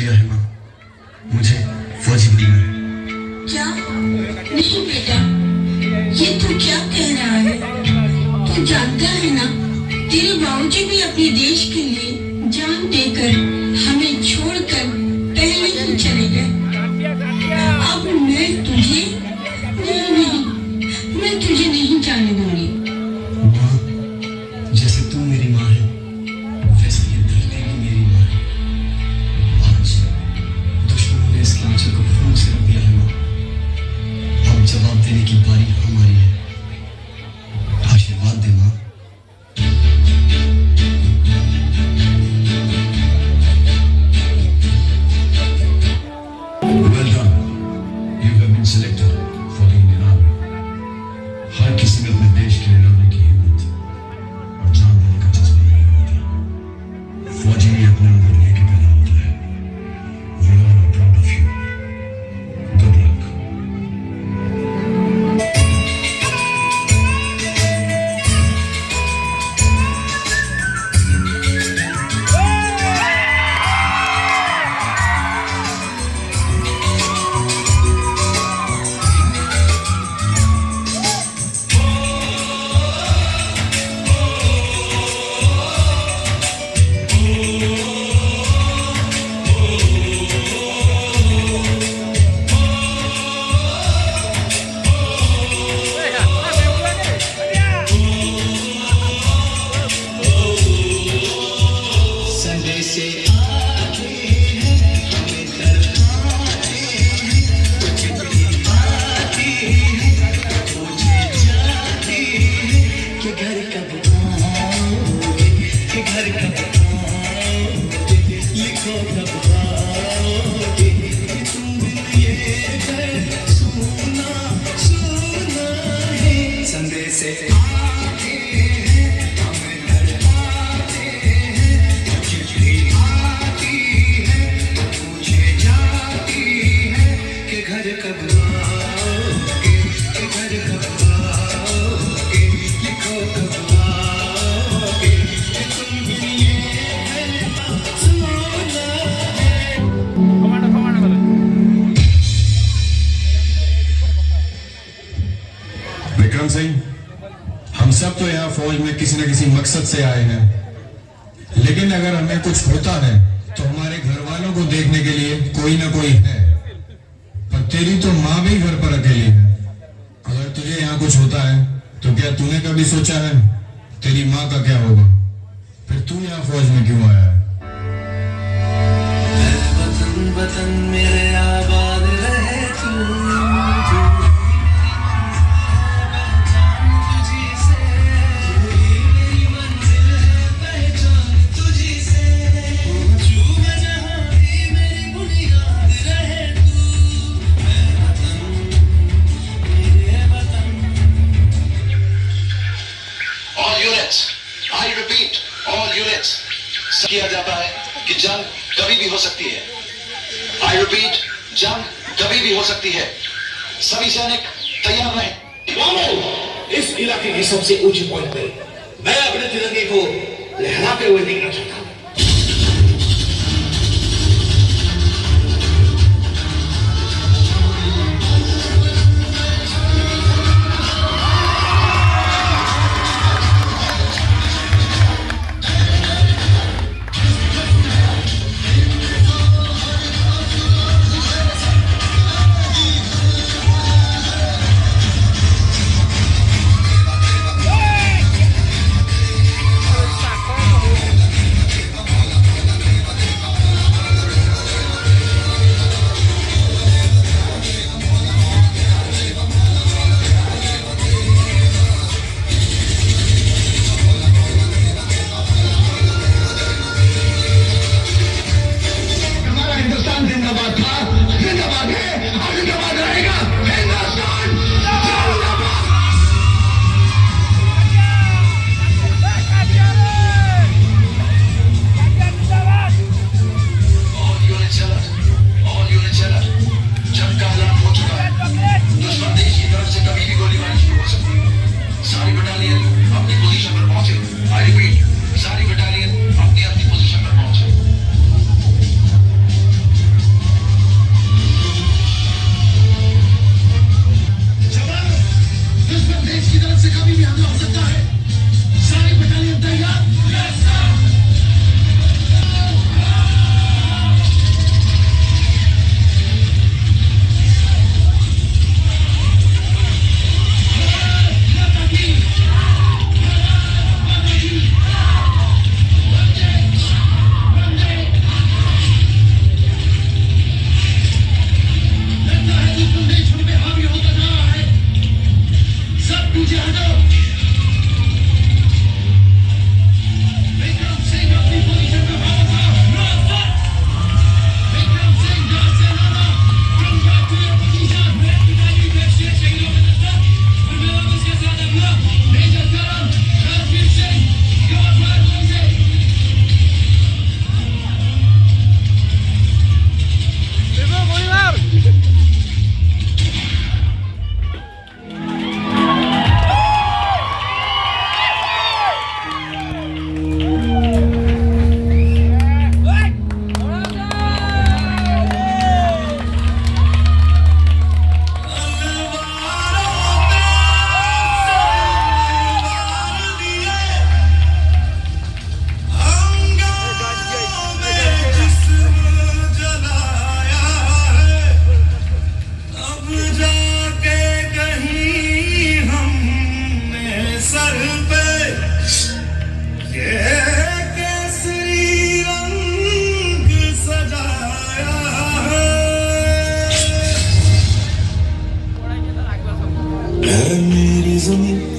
दिया है माँ, मुझे फौजी बनना है। क्या? नहीं बेटा, ये तू क्या कह रहा है? तू जानता है ना, तेरे बाबूजी भी अपने देश के लिए जान देकर हमें छोड़कर पहले ही चले गए। अब मैं तुझे नहीं जाने दूंगी। माँ, जैसे तू मेरी माँ है, वैसे ये धरती भी मेरी माँ है। आज दुश्मनों ने इसके आंचल को खून से रंग दिया है माँ। अब जवाब देने की बारी हमारी है। आशीर्वाद दे माँ। Well done. You have been selected for the Indian Army. हर किसी में अपने देश के लिए लड़ने की हिम्मत और जान देने का जज्बा नहीं होता। फौजी भी अपने अंदर लेके पैदा होता है। We all are proud of you. Good luck. Vikram Singh, हम सब तो यहाँ फौज में किसी न किसी मकसद से आए हैं, लेकिन अगर हमें कुछ होता है तो हमारे घर वालों को देखने के लिए कोई ना कोई है। पर तेरी तो माँ भी घर पर अकेली है। अगर तुझे यहाँ कुछ होता है तो क्या तूने कभी सोचा है तेरी माँ का क्या होगा? फिर तू यहाँ फौज में क्यों आया है? वतन वतन मेरे आबाद रहे तू। I repeat, all units, किया जाता है कि जंग कभी भी हो सकती है। I repeat, जंग कभी भी हो सकती है। सभी सैनिक तैयार रहें। इस इलाके की सबसे ऊंची पॉइंट पे मैं अपने तिरंगे को लहराते हुए देखना चाहता हूँ।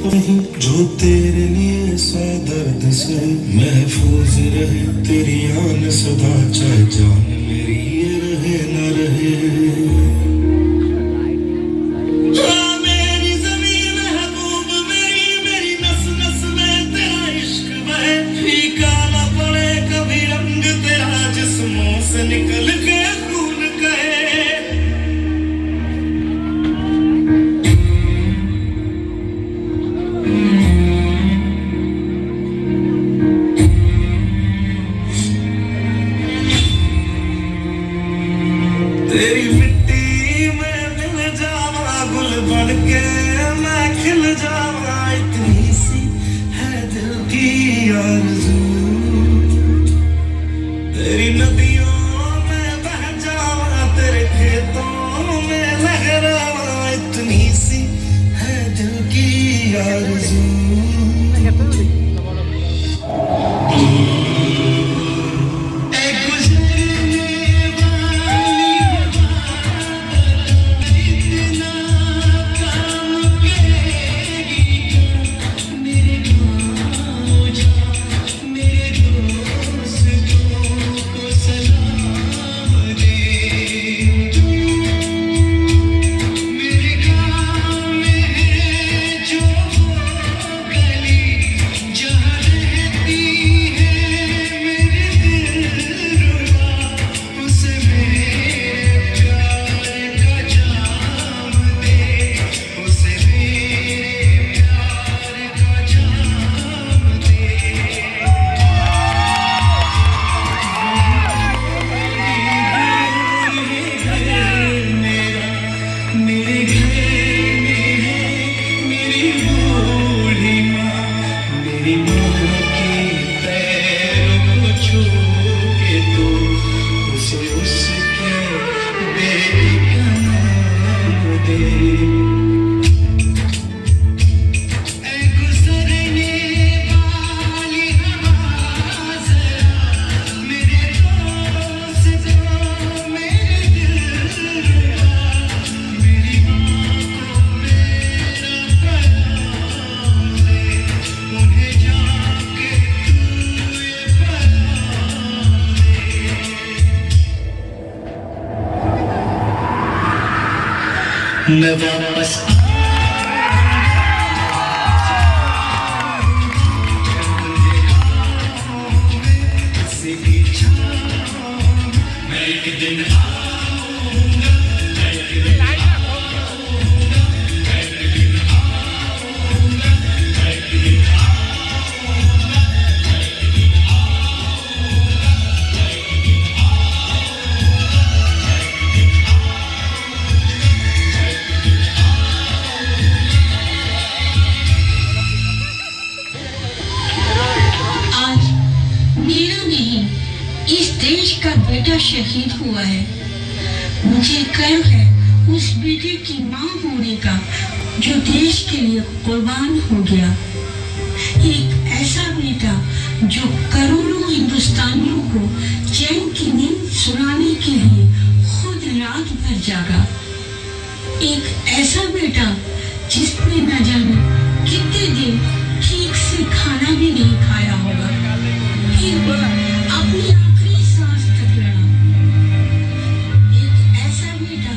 वही जो तेरे लिए सौ दर्द से महफूज रहे तेरी आन सदा चाहे जान मेरी ये रहे न रहे निकल के खून कहे तेरी मिट्टी में मिल जावा गुल बन के मैं खिल जावा इतनी सी है दिल की आरज़ू तेरी नदियों खेतों में लहरावा इतनी सी है दिल की आरज़ू मैं वापस मैं एक दिन देश का बेटा शहीद हुआ है। मुझे गर्व है उस बेटे की मां होने का जो देश के लिए कुर्बान हो गया। एक ऐसा बेटा जो करोड़ों हिंदुस्तानियों को चैन की नींद सुलाने के लिए खुद रात भर जागा। एक ऐसा बेटा जिसने न जाने कितने दिन ठीक से खाना भी नहीं खाया होगा, फिर भी अपनी आखिरी सांस तक लड़ा। एक ऐसा बेटा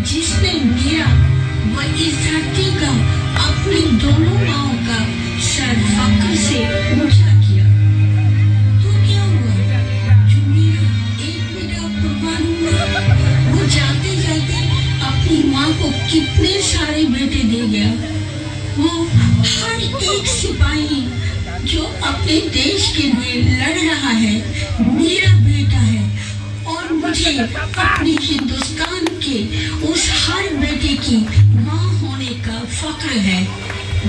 जिसने मेरा व इस धरती का अपने दोनों माओ का सर फक्र से ऊंचा किया। तो क्या हुआ जो मेरा एक बेटा कुर्बान हुआ, वो जाते जाते अपनी माँ को कितने सारे बेटे दे गया। वो हर एक सिपाही जो अपने देश के लिए लड़ रहा है मेरा बेटा है, और मुझे अपने हिंदुस्तान के उस हर बेटे की माँ होने का फक्र है।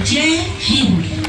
जय हिंद।